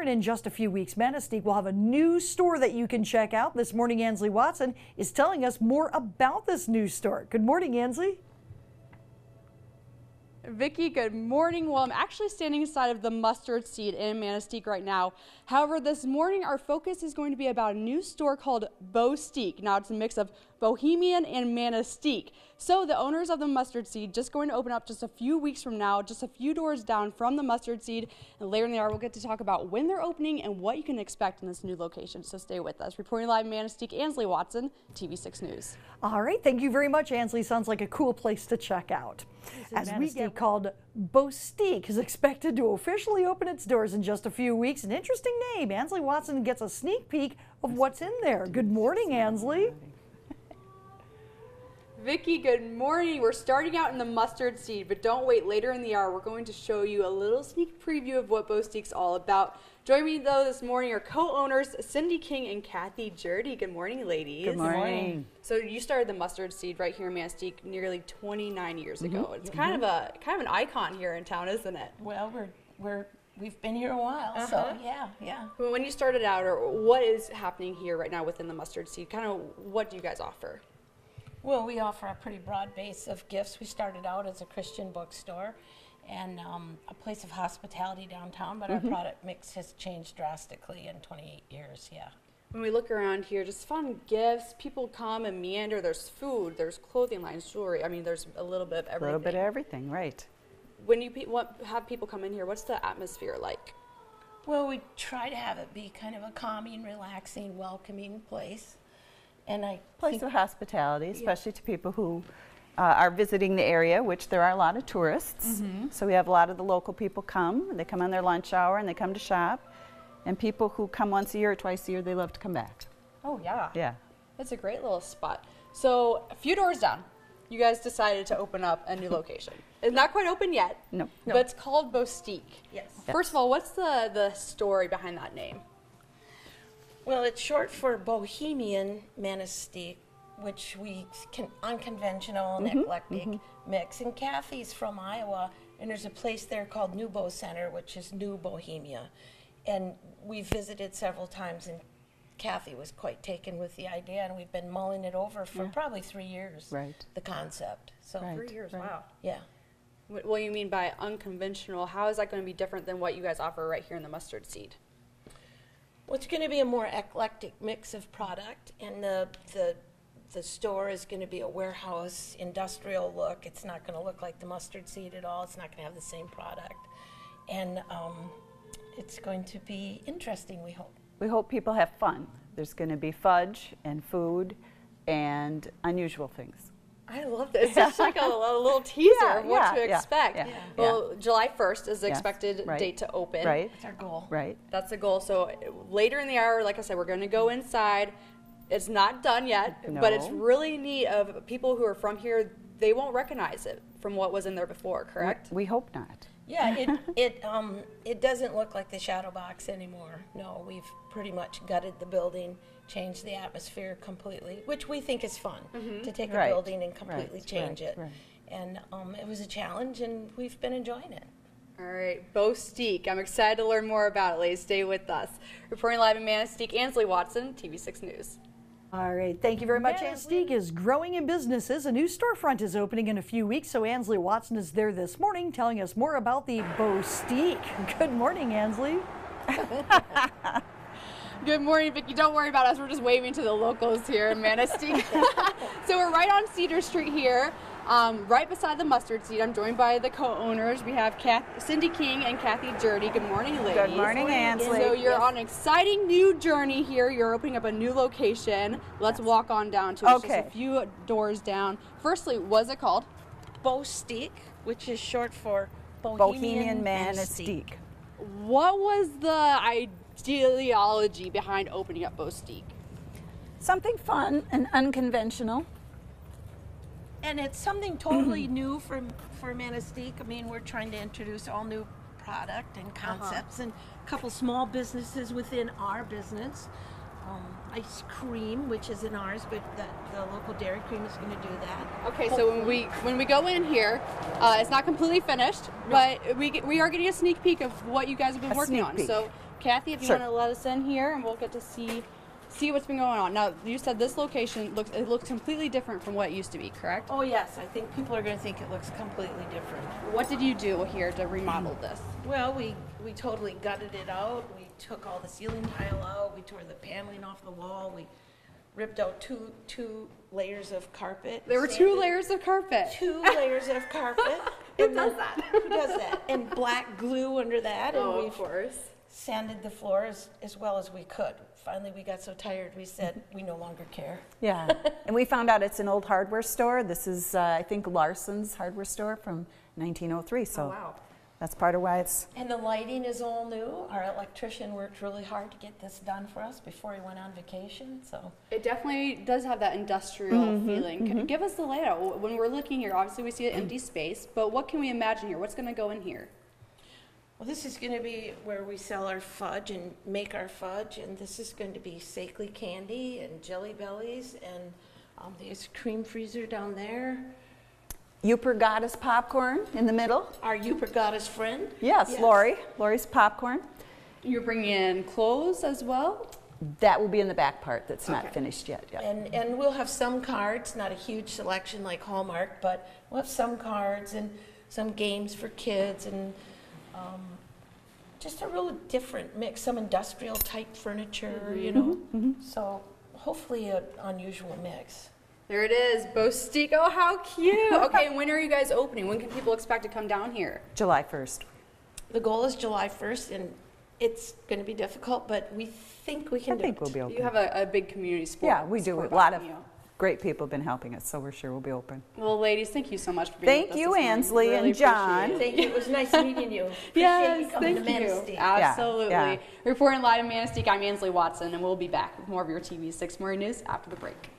and in just a few weeks, Bostique will have a new store that you can check out. This morning, Ansley Watson is telling us more about this new store. Good morning, Ansley. Vicki, good morning. Well, I'm actually standing inside of the Mustard Seed in Bostique right now. However, this morning our focus is going to be about a new store called Bostique. Now it's a mix of Bohemian and Bostique. So the owners of the Mustard Seed just going to open up just a few weeks from now, just a few doors down from the Mustard Seed. And later in the hour, we'll get to talk about when they're opening and what you can expect in this new location. So stay with us. Reporting live in Bostique, Ansley Watson, TV6 News. All right, thank you very much, Ansley. Sounds like a cool place to check out. As we get called Bostique is expected to officially open its doors in just a few weeks. An interesting name. Ansley Watson gets a sneak peek of what's in there. Good morning, Ansley. Vicki, good morning. We're starting out in the Mustard Seed, but don't wait. Later in the hour, we're going to show you a little sneak preview of what Bostique's all about. Joining me, though, this morning are co-owners Cindy King and Kathy Jurdy. Good morning, ladies. Good morning. So you started the Mustard Seed right here in Bostique nearly 29 years ago. It's kind of an icon here in town, isn't it? Well, we've been here a while, so yeah. When you started out, or what is happening here right now within the Mustard Seed? Kind of what do you guys offer? Well, we offer a pretty broad base of gifts. We started out as a Christian bookstore and a place of hospitality downtown, but our product mix has changed drastically in 28 years, yeah. When we look around here, just fun gifts, people come and meander, there's food, there's clothing lines, jewelry, I mean, there's a little bit of everything. A little bit of everything, right. When you have people come in here, what's the atmosphere like? Well, we try to have it be kind of a calming, relaxing, welcoming place. And place of hospitality, especially to people who are visiting the area, which there are a lot of tourists. So we have a lot of the local people come. They come on their lunch hour and they come to shop. And people who come once a year or twice a year, they love to come back. Oh, yeah. Yeah. That's a great little spot. So a few doors down, you guys decided to open up a new location. It's not quite open yet, No. but it's called Bostique. Yes. First of all, what's the story behind that name? Well, it's short for Bohemian Bostique, which we can unconventional and eclectic mix. And Kathy's from Iowa, and there's a place there called New Bo Center, which is New Bohemia. And we visited several times, and Kathy was quite taken with the idea, and we've been mulling it over for probably 3 years. Right. The concept. So 3 years, wow. Yeah. What do you mean by unconventional? How is that going to be different than what you guys offer right here in the Mustard Seed? Well, it's going to be a more eclectic mix of product, and the store is going to be a warehouse industrial look. It's not going to look like the Mustard Seed at all. It's not going to have the same product, and it's going to be interesting, we hope. We hope people have fun. There's going to be fudge and food and unusual things. I love this. It's just like a little teaser of what to expect. Yeah. Well, July 1st is the expected date to open. Right. That's our goal. Right. That's the goal. So later in the hour, like I said, we're going to go inside. It's not done yet, but it's really neat of people who are from here. They won't recognize it from what was in there before, correct? We hope not. Yeah, it doesn't look like the Shadow Box anymore. No, we've pretty much gutted the building, changed the atmosphere completely, which we think is fun, to take a building and completely change it. Right. And it was a challenge, and we've been enjoying it. All right, Bostique. I'm excited to learn more about it, ladies. Stay with us. Reporting live in Bostique, Ansley Watson, TV6 News. All right, thank you very much. Bostique is growing in businesses. A new storefront is opening in a few weeks, so Ansley Watson is there this morning telling us more about the Bostique. Good morning, Ansley. Good morning, Vicki. Don't worry about us. We're just waving to the locals here in Bostique. So we're right on Cedar Street here, right beside the Mustard Seed. I'm joined by the co-owners. We have Cindy King and Kathy Jurdy. Good morning, ladies. Good morning, Ansley. So you're on an exciting new journey here. You're opening up a new location. Let's walk on down to it. Just a few doors down. Firstly, what's it called? Bostique, which is short for Bohemian Bostique. What was the ideology behind opening up Bostique? Something fun and unconventional. And it's something totally new for Bostique. I mean, we're trying to introduce all new product and concepts and a couple small businesses within our business. Ice cream, which isn't ours, but the local Dairy Cream is going to do that. Okay, so when we go in here, it's not completely finished, but we are getting a sneak peek of what you guys have been working on. So Kathy, if you Sure. want to let us in here, and we'll get to see what's been going on. Now, you said this location looks completely different from what it used to be, correct? Oh yes, I think people are going to think it looks completely different. What did you do here to remodel this? Well, we totally gutted it out. We took all the ceiling tile out. We tore the paneling off the wall. We ripped out two layers of carpet. There were 2 layers of carpet. 2 layers of carpet. Who does that? Who does that? And black glue under that. And we of course. sanded the floor as well as we could. Finally, we got so tired, we said, we no longer care. Yeah, and we found out it's an old hardware store. This is, I think, Larson's hardware store from 1903. So wow. that's part of why it's. And the lighting is all new. Our electrician worked really hard to get this done for us before he went on vacation. So It definitely does have that industrial feeling. Can you give us the layout? When we're looking here, obviously we see an empty space, but what can we imagine here? What's going to go in here? well, this is going to be where we sell our fudge and make our fudge, and this is going to be Sakely candy and Jelly Bellies, and the ice cream freezer down there. Uper Goddess popcorn in the middle. Our Uper Goddess friend. Yes, Lori's popcorn. You're bringing in clothes as well? That will be in the back part that's not Okay. finished yet. Yeah. And we'll have some cards, not a huge selection like Hallmark, but we'll have some cards and some games for kids and just a real different mix, some industrial type furniture, you know. So hopefully an unusual mix. There it is, Bostique. Oh, how cute. Okay, when are you guys opening? When can people expect to come down here? July 1st. The goal is July 1st, and it's going to be difficult, but we think we can I do think it. we'll be open. You have a big community support. Yeah, we do. support A lot of backing you. great people have been helping us, so we're sure we'll be open. Well, ladies, thank you so much for being with Thank us you, this morning. Ansley Really and John. appreciate it. Thank you. It was nice meeting you. Appreciate Yes, you coming thank to you. Manistee. Absolutely. yeah. Reporting live in Manistee, I'm Ansley Watson, and we'll be back with more of your TV6 Morning News after the break.